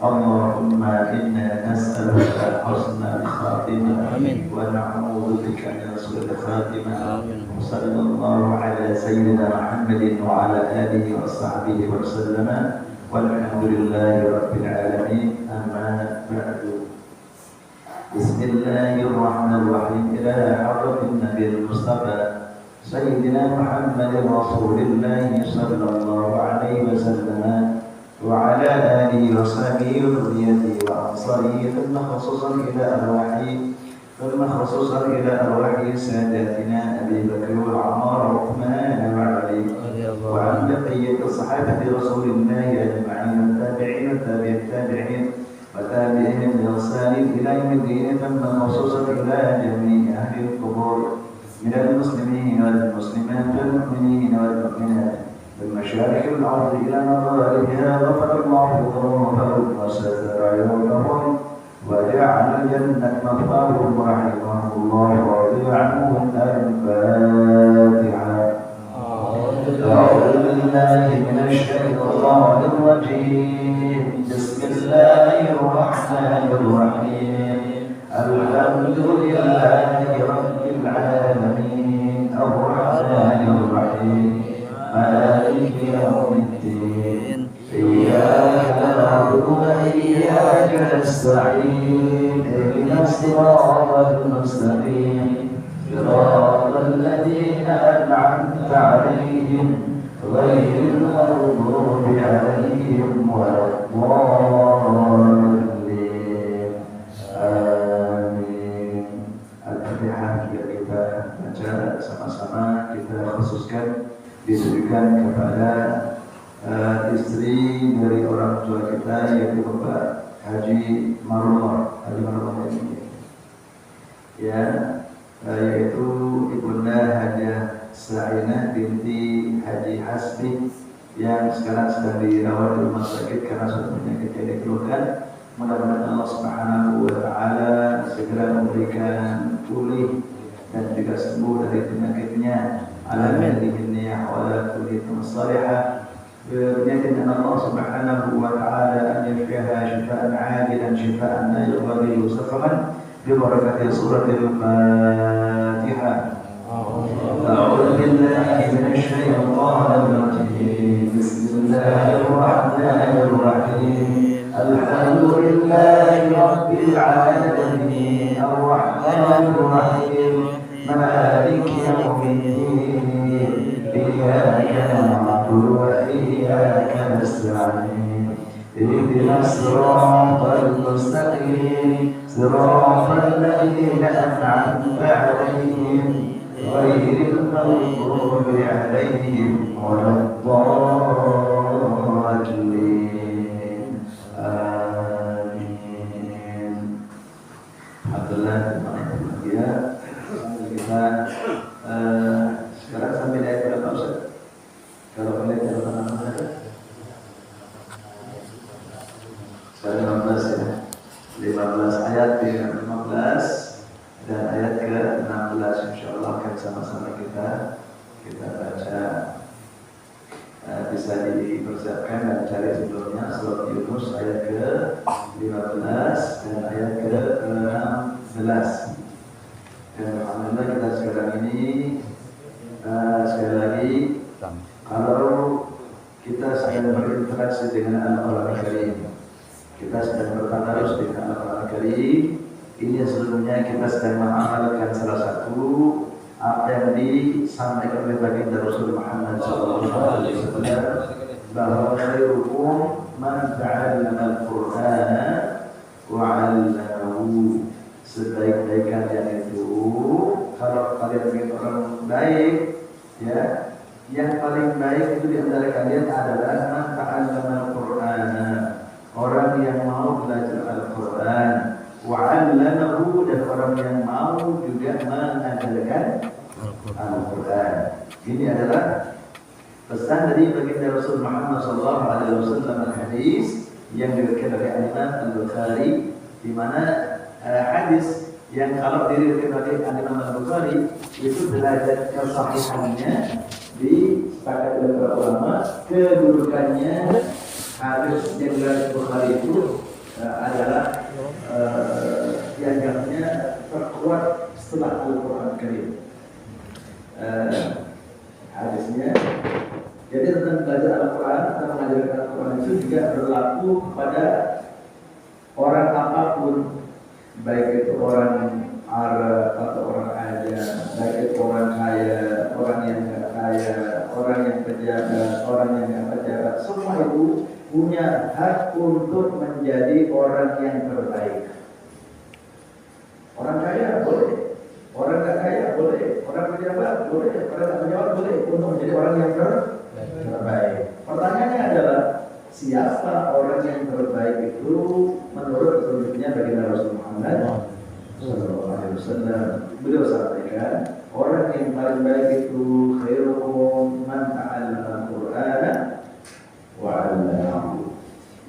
اللهم إنا نسألك حسن الخاتمة ونعوذ بك من سوء الخاتمة. صلى الله على سيدنا محمد وعلى آله وصحبه وسلم والحمد لله رب العالمين. أما بعد. بسم الله الرحمن الرحيم. إلى حضرة النبي المصطفى سيدنا محمد رسول الله صلى الله عليه وسلم وعلى آله وصحبه وذريته وأنصاره ثم خصوصا إلى أرواح ساداتنا أبي بكر وعمر وعثمان وعلي وعن بقية الصحابة رسول الله أجمعين والتابعين والتابعين وتابعهم بإحسان إلى يوم الدين ثم خصوصا إلى جميع أهل القبور من المسلمين والمسلمات والمؤمنين والمؤمنات المشارق الأرض إلى مغاربها. غفر الله ذنوبهم وستر عيوبهم وجعل الجنة مأواهم رحمهم الله ورضي عنهم. الفاتحة. أعوذ بالله من الشيطان الرجيم. بسم الله الرحمن الرحيم. الحمد لله رب العالمين الرحمن الرحيم مالك يوم الدين. إياك نعبد وإياك نستعين. اهدنا الصراط المستقيم صراط الذين أنعمت عليهم غير المغضوب عليهم ولا الضالين. آمين. Al-Fatihah kita baca sama-sama, kita khususkan ditujukan kepada istri dari orang tua kita, yaitu Bapak Haji Marullah ini, ya, yaitu Ibunda Hajah Sa'inah binti Haji Hasbi yang sekarang sedang dirawat di rumah sakit karena suatu penyakit yang dikeluhkan. Mudah-mudahan Allah Subhanahu wa Ta'ala segera memberikan pulih dan juga sembuh dari penyakitnya. Amin. بنيتنا الله سبحانه وتعالى أن يشفيها شفاء عاجلا شفاء لا يغادر سقما ببركة سورة الفاتحة. أعوذ بالله من الشيطان الرجيم. بسم الله الرحمن الرحيم. الحمد لله رب العالمين الرحمن الرحيم مالك يوم الدين. إياك نعبد وإياك نستعين. اهدنا الصراط المستقيم صراط الذين أنعمت عليهم غير المغضوب عليهم ولا الضالين. آمين. Alhamdulillah, ya. Kita sekarang sampai ayat berapa Ustaz? Kalau kalian catatan ada? Sekarang 15 ya. 15 ayat di 15 dan ayat ke-16 insyaallah akan sama-sama kita baca. Bisa dipersiapkan dan cari sebelumnya surat Yunus ayat ke-15 dan ayat ke-16. Dan alhamdulillah kita sekarang ini sekali lagi, kalau kita sedang berinteraksi dengan Al-Quran Karim, kita sedang bertadarus dengan Al-Quran Karim, ini sebelumnya kita sedang mengamalkan salah satu apa yang disampaikan oleh baginda Rasul Muhammad SAW, bahwa khairukum man ta'allama al-Qur'ana wa 'allamahu. Sebaik-baik kalian itu, kalau kalian ingin orang baik, ya, yang paling baik itu di antara kalian adalah man ta'allama al-Qur'ana, orang yang mau belajar Al-Quran, wa 'allamahu, dan orang yang mau juga mengajarkan Al-Quran. Ini adalah pesan dari baginda Rasul Muhammad SAW, hadis yang diriwayatkan oleh Imam Al-Bukhari, di mana hadis yang kalau diriwayatkan oleh Imam Al-Bukhari itu derajat kesahihannya disepakati oleh para ulama, kedudukannya hadis yang dari Bukhari itu adalah dianggapnya terkuat setelah Al-Quran Karim. Hadisnya, jadi tentang belajar Al-Quran atau mengajarkan Al-Quran itu juga berlaku kepada orang apapun, baik itu orang Arab atau orang Ajam, baik itu orang kaya, orang yang nggak kaya, orang yang pejabat, orang yang nggak pejabat, semua itu punya hak untuk menjadi orang yang terbaik. Orang kaya boleh, orang nggak kaya boleh, orang pejabat boleh, orang nggak pejabat boleh untuk menjadi orang yang terbaik. Pertanyaannya adalah siapa orang yang terbaik itu menurut petunjuknya baginda Rasul Muhammad Sallallahu Alaihi Wasallam. Beliau sampaikan orang yang paling baik itu khairukum man ta'allama al-Qur'ana wa 'allamahu.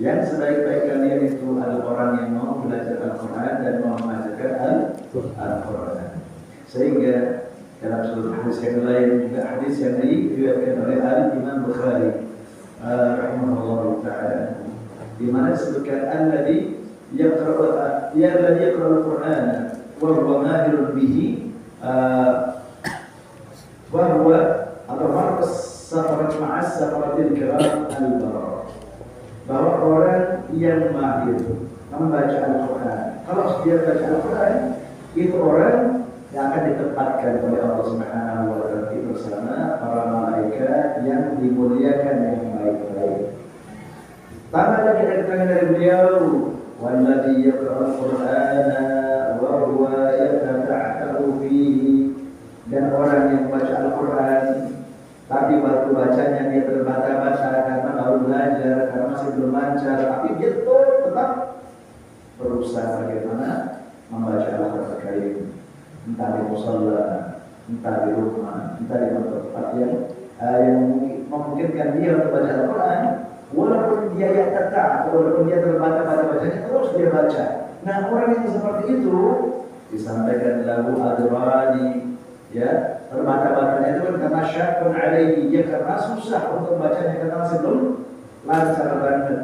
Yang sebaik-baik kalian itu adalah orang yang mau belajar Al-Quran dan mau mengajarkan Al-Quran. Sehingga dalam satu hadis yang lain juga hadis yang diriwayatkan oleh Imam Bukhari rahimahullah ta'ala, di mana disebutkan alladzi yaqra'u al-Qur'an wa huwa mahirun bihi wa huwa al-marqas safarat ma'as safaratil kiram al-barara, bahwa orang yang mahir membaca Al-Quran, kalau dia baca Al-Quran, itu orang yang akan ditempatkan oleh Allah Subhanahu wa Ta'ala bersama para malaikat yang dimuliakan yang baik-baik. Tambah lagi ada keterangan dari beliau, walladzi yaqra'ul Qur'ana wa huwa yatata'ahu fihi, dan orang yang membaca Al-Quran tapi waktu bacanya dia terbata-bata karena baru belajar, karena masih belum lancar, tapi dia tetap berusaha bagaimana membaca Al-Quran Karim, entah di musalla, entah di rumah, entah di tempat yang memungkinkan dia untuk baca Al-Quran, walaupun dia yang tetap, walaupun dia terbata-bata bacanya, terus dia baca. Nah, orang yang seperti itu disampaikan lahu adrani, ya, terbata-batanya itu kan karena syakun alaihi, dia karena susah untuk bacanya, karena masih belum lancar banget,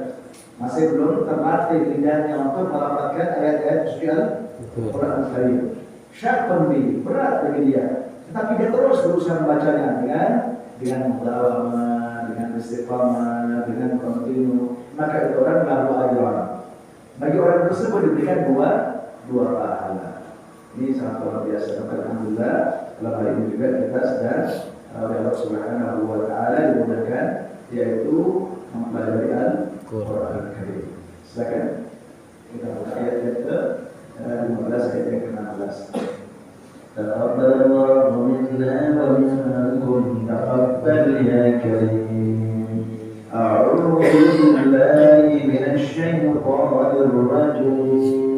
masih belum terlatih lidahnya untuk melafalkan ayat-ayat suci Al-Quran Karim. Syakun bi, berat bagi dia, tetapi dia terus berusaha membacanya dengan mudawamah, dengan istiqamah, dengan kontinu, maka itu orang lahu ajran. Bagi orang tersebut diberikan dua pahala. Ini sangat luar biasa. Alhamdulillah, dalam hal ini juga kita sedang oleh Allah Subhanahu wa Ta'ala dimudahkan, yaitu mempelajari Al-Quran Karim. Silakan kita buka ayat yang ke-15 ayat yang ke-16. Taqabbalallahu minna wa minkum taqabbal ya karim. A'udzu billahi minasy syaithanir rajim.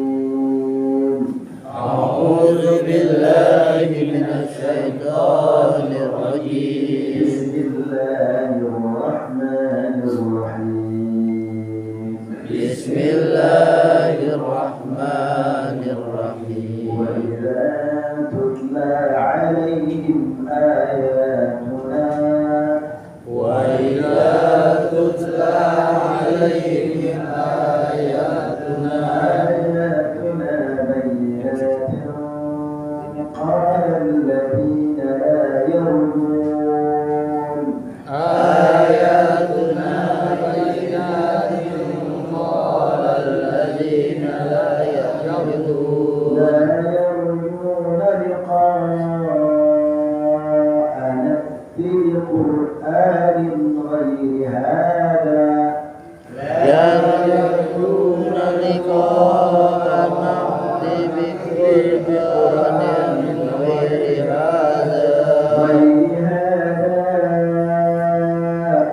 أعوذ بالله من الشيطان الرجيم. بسم الله الرحمن الرحيم. بسم الله الرحمن الرحيم. وإذا تتلى عليهم آياتنا وإذا تتلى عليهم آياتنا قال الذين لا يرجون آياتنا بينات قال الذين لا يرجون لقاءنا ائت بقرآن غير هذا يرجون لقاءنا بقرآن غير هذا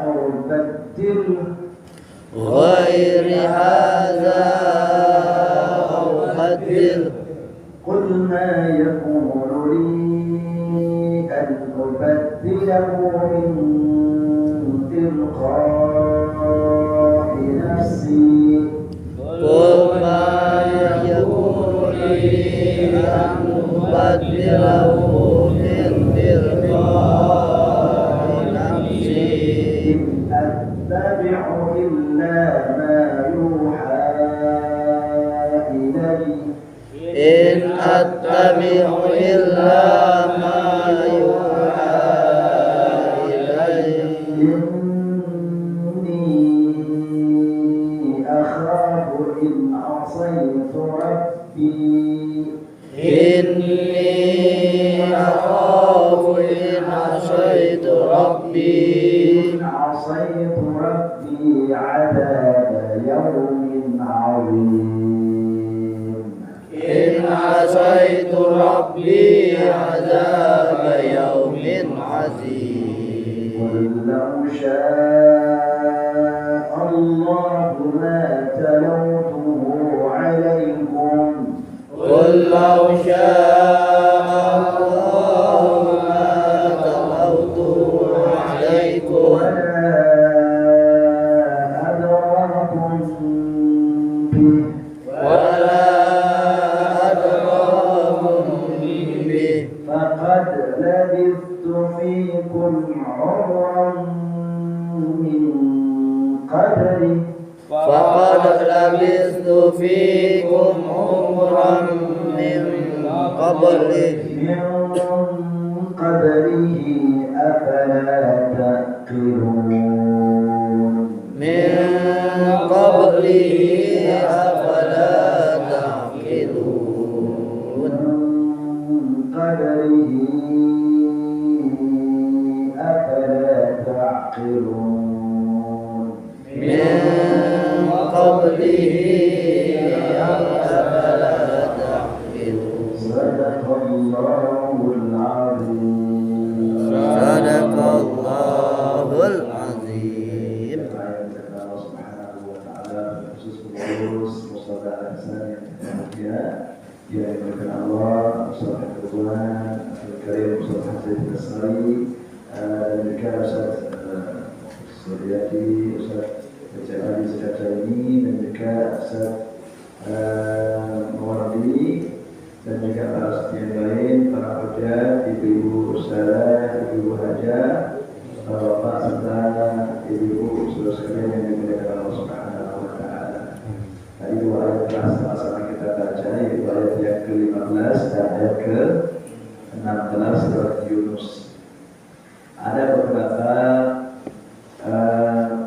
أو بدله غير هذا أو بدله. قل ما يكون لي أن أبدله من تلقاء نفسي قل ما يكون لي أن أبدله من تلقاء نفسي إن أتبع إلا attabi'u illa ma yuha ilayya. Inni akhafu in asaitu rabbi. Inni akhafu in asaitu rabbi. In asaitu rabbi adaba yawmin azim. In asaitu rabbi azaba yaumin azim. Qul law sha'a Allahu ma talawtuhu alaykum. Qul law syaa Allahu ma talawtuhu alaikum ولا أدراكم به فقد لبثت فيكم عمرا من قبله faqad labithtu fikum umran min qablihi أفلا تعقلون min qablihi afala ta'qilun. قبله أفلا تعقلون Min qablihi afala ta'qilun. صدق الله العظيم. Sadaqallahul azim. Allah Subhanahu wa taala khusus pengurus musyawarah al-Islam yang diberikan Allah, musyawarah kebetulan, Al-Karim Ustaz Hasan Asari, dan juga Ustaz Suryati, Ustaz Al-Jabari Sekacani, dan juga Ustaz Mawardi, dan juga para ustaz yang lain, para hujjah, ibu-ibu ustazah, ibu-ibu hajah, bapak serta ibu-ibu saudara sekalian yang dimuliakan Allah Subhanahu wa taala. Tadi dua ayat telah sama-sama kita baca, yaitu ayat yang ke-15 dan ayat ke-16 surat Yunus. Ada beberapa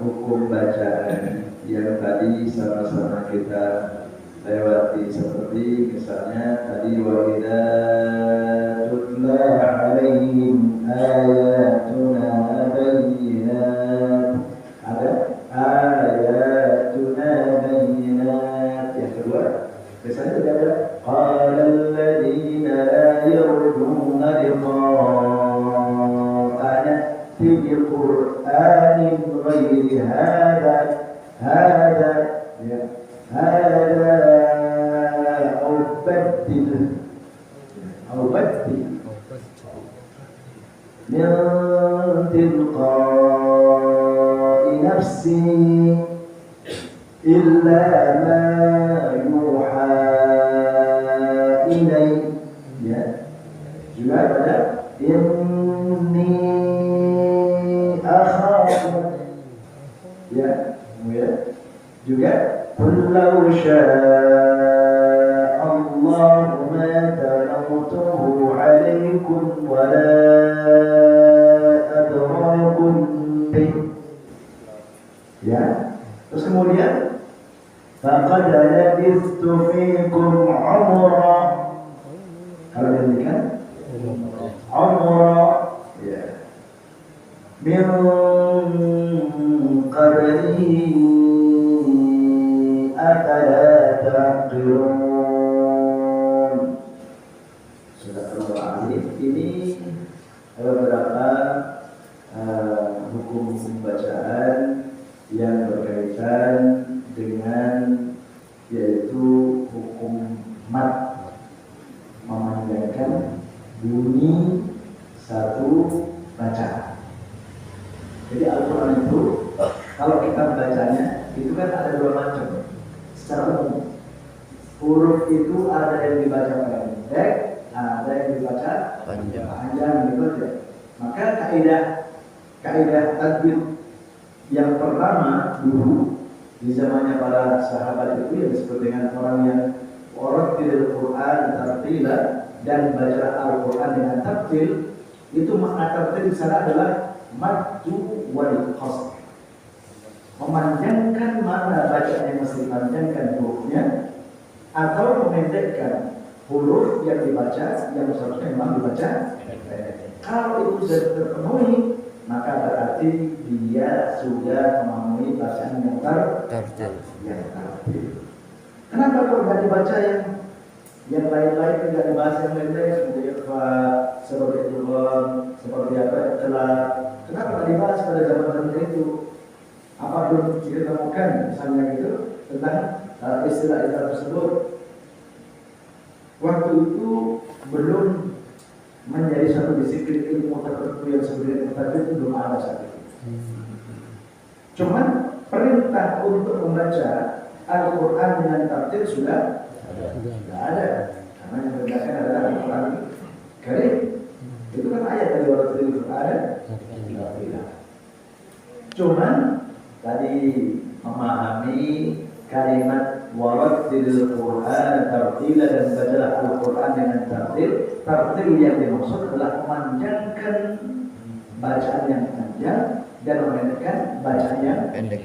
hukum bacaan yang tadi sama-sama kita lewati, seperti misalnya tadi wa idza tutla alaihim ayatuna bayyinat, ada ayatuna bayyinat. Yang kedua misalnya tidak ada qala alladziina la yarjuna liqa'ana bi qur'anin ghairi hadza ya هذا أو بدل من تلقاء نفسي إلا ما يوحى إلي جماعة إني أخاف juga قل لو شاء الله ما تلوته عليكم ولا أدراكم به. Ya, terus kemudian faqad labithtu fikum umra. Kalau demikian umra ya min qablihi afala ta'qilun. Sudah terlalu ini beberapa hukum bacaan yang berkaitan dengan yaitu hukum mat, memanjangkan bunyi satu bacaan. Jadi Al-Quran itu kalau kita bacanya itu kan ada dua macam. Secara umum huruf itu ada yang dibaca pendek, ada yang dibaca panjang gitu aja. Maka kaidah tajwid yang pertama dulu di zamannya para sahabat itu yang disebut dengan orang yang warattilil Qur'an tartila, dan bacalah Al-Qur'an dengan tartil. Itu makna tartil di sana adalah maddu wal qasr. Memanjangkan mana bacaan yang mesti panjangkan hurufnya, atau memendekkan huruf yang dibaca yang seharusnya memang dibaca. Kalau itu sudah terpenuhi, maka berarti dia sudah memenuhi bacaan yang tartil. Kenapa kalau tidak dibaca yang lain-lain, tidak dibahas yang lain-lain seperti ikhfa, seperti idgham, seperti apa telah? Kenapa tidak dibahas pada zaman itu? Apa belum ditemukan misalnya gitu tentang istilah-istilah tersebut? Waktu itu belum menjadi satu disiplin ilmu tertentu yang sebenarnya itu belum ada saat itu. Cuman perintah untuk membaca Al-Quran dengan tartil sudah tidak ada, karena yang dikerjakan adalah Al-Quran Karim. Itu kan ayat dari warattilil Qur'an tartila. Cuman tadi memahami kalimat warattilil Qur'an tartila dan bacalah Al-Quran dengan tartil. Tartil yang dimaksud adalah memanjangkan bacaan yang panjang dan memendekkan bacaan yang pendek.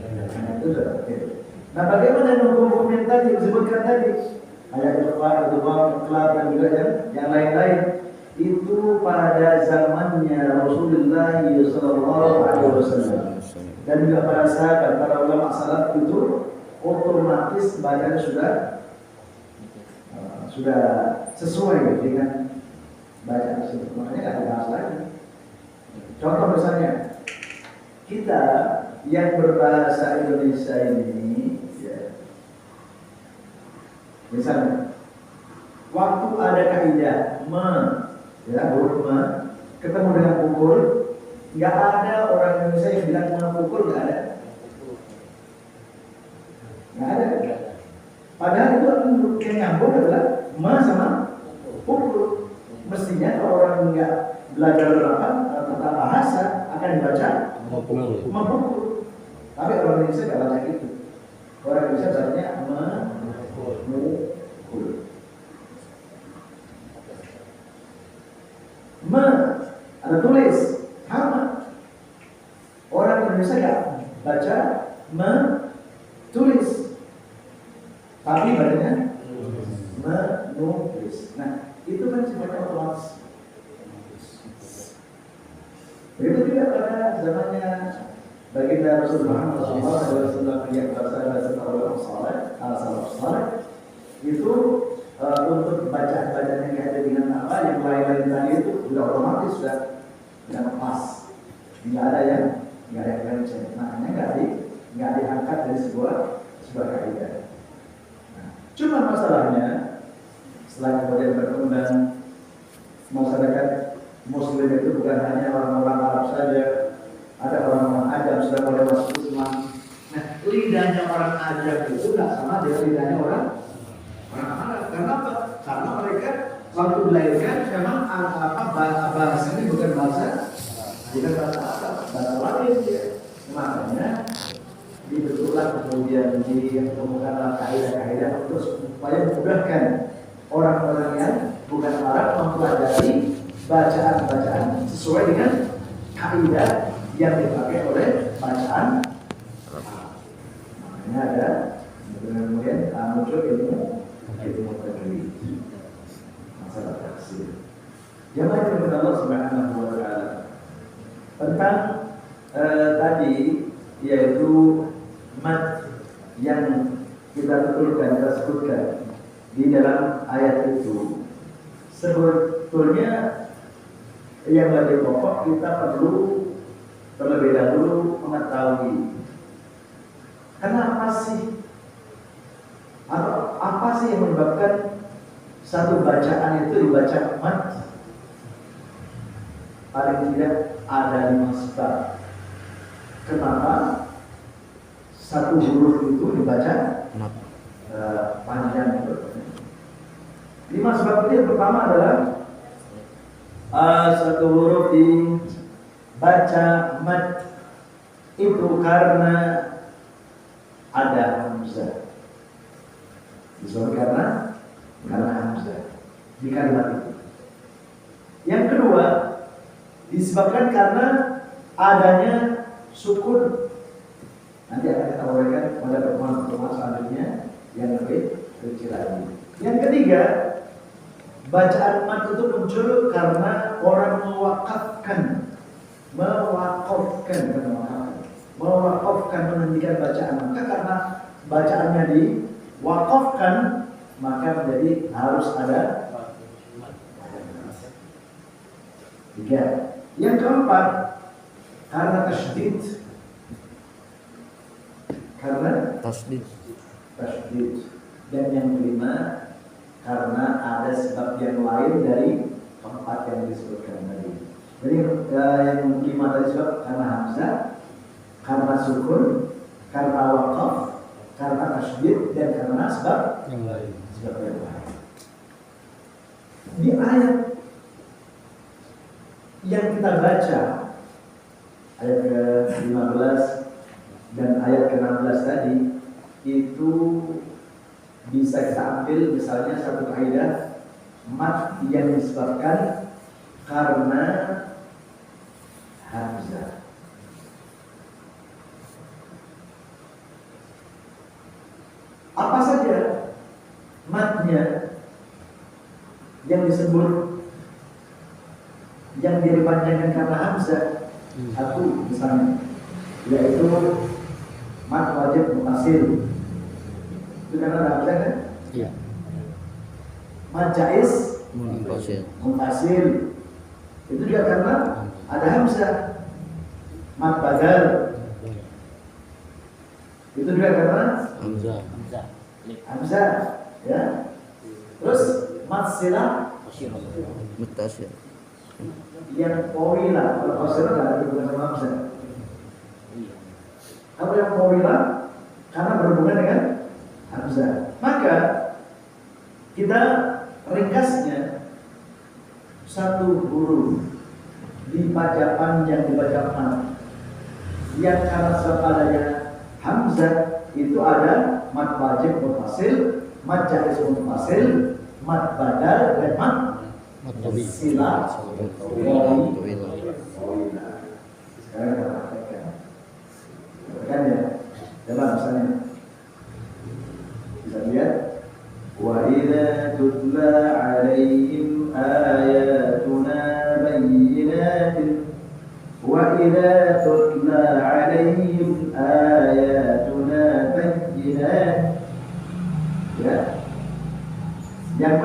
Itu tartil. Nah, bagaimana hukum yang tadi disebutkan tadi? Ayat ikhfa, idgham, iqlab dan juga yang lain-lain. Itu pada zamannya Rasulullah sallallahu alaihi wasallam. Dan juga para sahabat, para ulama salaf itu otomatis bacaan sudah sesuai dengan bacaan tersebut. Makanya tidak dibahas lagi. Contoh misalnya, kita yang berbahasa Indonesia ini, ya, misalnya, waktu ada kaidah huruf ketemu dengan pukul, nggak ada orang Indonesia yang bilang pukul, nggak ada. Padahal itu yang nyambung adalah sama pukul. Mestinya kalau orang nggak belajar tentang bahasa akan dibaca mempukul. Tapi orang Indonesia nggak baca itu. Orang Indonesia bacanya memukul. Ada tulis sama. Orang Indonesia nggak baca tulis, tapi bacanya menulis. Nah, itu kan sifatnya otomatis. Begitu juga pada zamannya baginda Rasulullah SAW yang bahasa salaf saleh itu untuk bacaan-bacaan yang ada dengan apa yang lain-lain tadi itu sudah otomatis, sudah pas, nggak ada yang cek. Makanya nggak diangkat dari sebuah kaidah. Nah, cuma masalahnya setelah kemudian berkembang masyarakat Muslim itu bukan hanya orang-orang Arab saja, ada orang-orang Ajam sudah mulai masuk Islam. Nah, lidahnya orang Ajam itu nggak sama dengan lidahnya orang Arab. Karena apa? Karena mereka waktu dilahirkan memang bahasanya bukan bahasa Arab, bahasa lain dia. Makanya dibentuklah kemudian ditemukanlah kaidah-kaidah untuk supaya memudahkan orang-orang yang bukan Arab mempelajari bacaan-bacaan sesuai dengan kaidah yang dipakai oleh bacaan Arab. Makanya ada kemudian muncul ilmu tajwid, masalah tafsir. Jamaah yang Allah Subhanahu wa taala tentang tadi yaitu mad yang kita betulkan, kita sebutkan di dalam ayat itu. Sebetulnya yang lebih pokok kita perlu terlebih dahulu mengetahui kenapa sih atau apa sih yang menyebabkan satu bacaan itu dibaca mad. Paling tidak ada 5 sebab kenapa satu huruf itu dibaca panjang. 5 sebab itu yang pertama adalah satu huruf dibaca mad itu karena ada hamzah. Disebut karena karena hamzah di kalimat itu. Yang kedua, disebabkan karena adanya sukun. Nanti akan kita uraikan pada pertemuan selanjutnya yang lebih kecil lagi. Yang ketiga, bacaan mat itu muncul karena orang mewakafkan, menghentikan bacaan. Maka karena bacaannya diwakafkan, maka menjadi harus ada. Tiga. Yang keempat, karena tasydid. Dan yang kelima, karena ada sebab yang lain dari keempat yang disebutkan tadi. Jadi yang kelima tadi sebab karena hamzah, karena sukun, karena waqaf, karena tasydid, dan karena sebab yang lain. Di ayat yang kita baca, ayat ke-15 dan ayat ke-16 tadi, itu bisa kita ambil misalnya satu kaidah mat yang disebabkan karena hamzah. Apa saja matnya yang disebut yang dipanjangkan karena hamzah? Satu misalnya, yaitu mat wajib muttasil. Itu karena ada hamzah kan? Iya. Mat jaiz muttasil. Itu juga karena ada hamzah. Mat badal. Itu juga karena hamzah. Ya. Terus mat silah muttasil. Yang qawila, kalau qawila tidak ada hubungan sama hamzah. Kalau yang qawila karena berhubungan dengan hamzah. Maka kita ringkasnya satu huruf dibaca panjang, dibaca mat. Yang karena sebab adanya hamzah itu ada mat wajib muttasil, mat jaiz muttasil, mat badal, dan mat sila. Sekarang kita praktekkan. Praktekkan ya. Coba misalnya. Bisa lihat. Wa idza tutla 'alaihim ayatuna bayyinatin. Wa idza tutla 'alaihim ayatuna bayyinatin. Ya. Yang